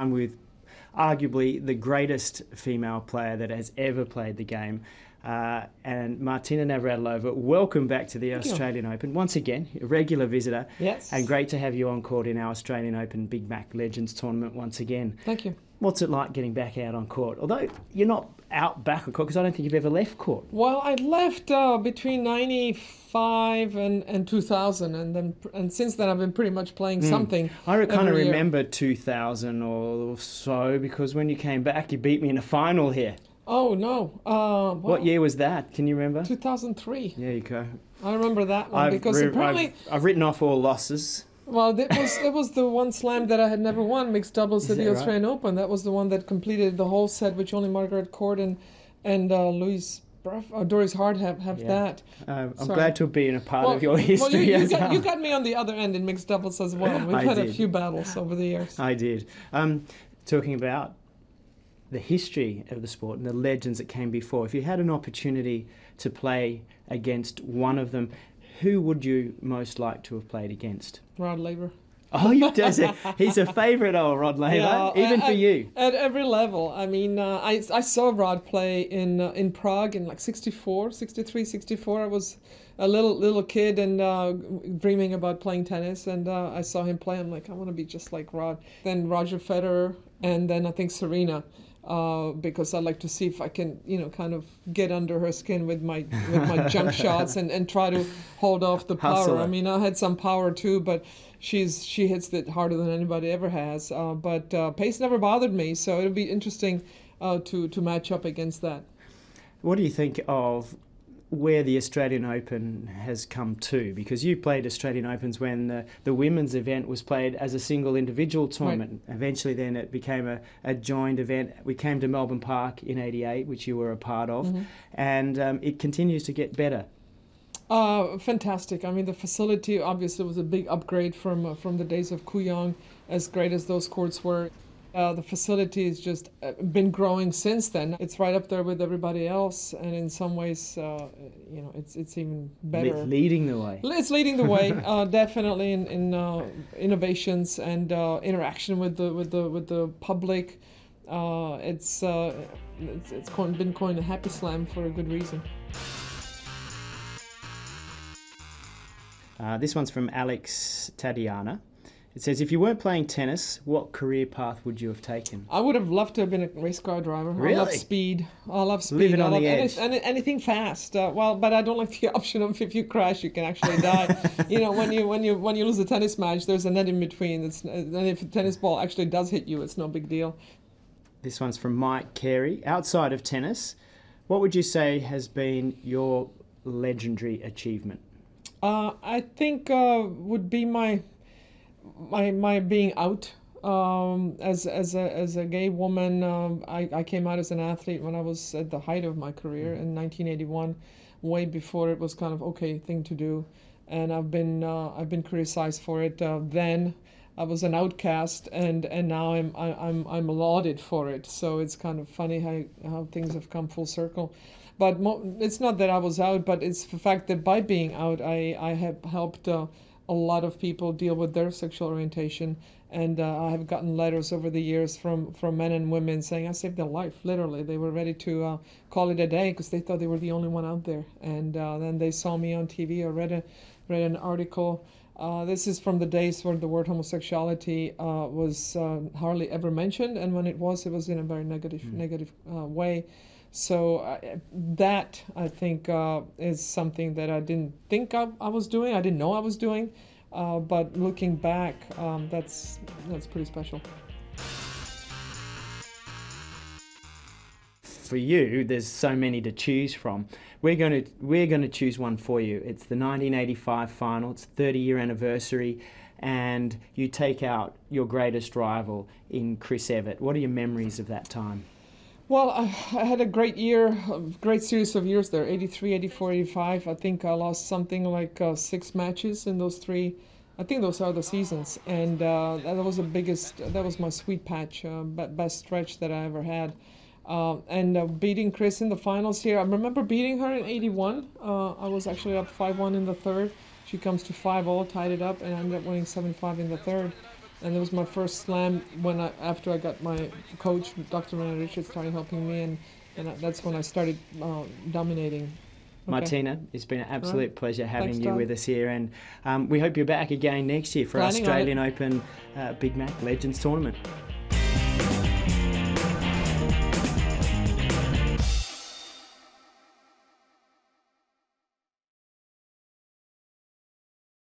I'm with arguably the greatest female player that has ever played the game. And Martina Navratilova, welcome back to the Australian Open. Once again, a regular visitor. Yes. And great to have you on court in our Australian Open Big Mac Legends tournament once again. Thank you. What's it like getting back out on court? Although you're not out back on court, because I don't think you've ever left court. Well, I left between 95 and 2000, and since then I've been pretty much playing something. I kind of every year. remember 2000 or so, because when you came back, you beat me in a final here. Oh, no. What year was that? Can you remember? 2003. There you go. I remember that one because apparently... I've written off all losses. Well, it was the one slam that I had never won, mixed doubles at the Australian Open. That was the one that completed the whole set, which only Margaret Court and Doris Hart have that. I'm glad to have been a part of your history as well. You got me on the other end in mixed doubles as well. We've had a few battles over the years. I did. Talking about the history of the sport and the legends that came before, if you had an opportunity to play against one of them, who would you most like to have played against? Rod Laver. Oh, he's a favourite, Rod Laver, even for you. At every level. I mean, I saw Rod play in Prague in like 64, 63, 64. I was a little kid and dreaming about playing tennis, and I saw him play. I'm like, I want to be just like Rod. Then Roger Federer, and then I think Serena. Because I'd like to see if I can, kind of get under her skin with my jump shots and try to hold off the power. Hustler. I mean, I had some power too, but she hits it harder than anybody ever has. But pace never bothered me, so it'll be interesting to match up against that. What do you think of where the Australian Open has come to? Because you played Australian Opens when the women's event was played as a single individual tournament. Right. Eventually then it became a joined event. We came to Melbourne Park in '88, which you were a part of, and it continues to get better. Fantastic. I mean, the facility obviously was a big upgrade from the days of Kooyong, as great as those courts were. The facility has just been growing since then. It's right up there with everybody else, and in some ways, it's even better. Leading the way. It's leading the way, definitely in innovations and interaction with the public. It's been coined a happy slam for a good reason. This one's from Alex Tatiana. It says, if you weren't playing tennis, what career path would you have taken? I would have loved to have been a race car driver. Really? I love speed. Living on the edge. Anything fast. But I don't like the option of if you crash, you can actually die. When you lose a tennis match, there's a net in between. And if a tennis ball actually does hit you, it's no big deal. This one's from Mike Carey. Outside of tennis, what would you say has been your legendary achievement? I think would be my being out as a gay woman. I came out as an athlete when I was at the height of my career in 1981, way before it was kind of okay thing to do, and I've been criticized for it. Then I was an outcast, and now I'm lauded for it. So it's kind of funny how things have come full circle. But it's not that I was out, but it's the fact that by being out, I have helped a lot of people deal with their sexual orientation, and I have gotten letters over the years from men and women saying I saved their life. Literally, they were ready to call it a day because they thought they were the only one out there, and then they saw me on TV or read an article. This is from the days where the word homosexuality was hardly ever mentioned, and when it was in a very negative way. So that, I think, is something that I didn't think I was doing. I didn't know I was doing. But looking back, that's pretty special. For you, there's so many to choose from. We're going to choose one for you. It's the 1985 final. It's 30-year anniversary, and you take out your greatest rival in Chris Evert. What are your memories of that time? Well, I had a great series of years there, 83, 84, 85. I think I lost something like 6 matches in those 3. I think those are the seasons. And that was my sweet patch, best stretch that I ever had. And beating Chris in the finals here. I remember beating her in 81. I was actually up 5-1 in the third. She comes to 5-0, tied it up, and I ended up winning 7-5 in the third. And it was my first slam after I got my coach, Dr. Renee Richards, started helping me, and that's when I started dominating. Okay. Martina, it's been an absolute pleasure having Thanks, you Todd. with us here, and we hope you're back again next year for our Planning on it. Australian Open Big Mac Legends Tournament.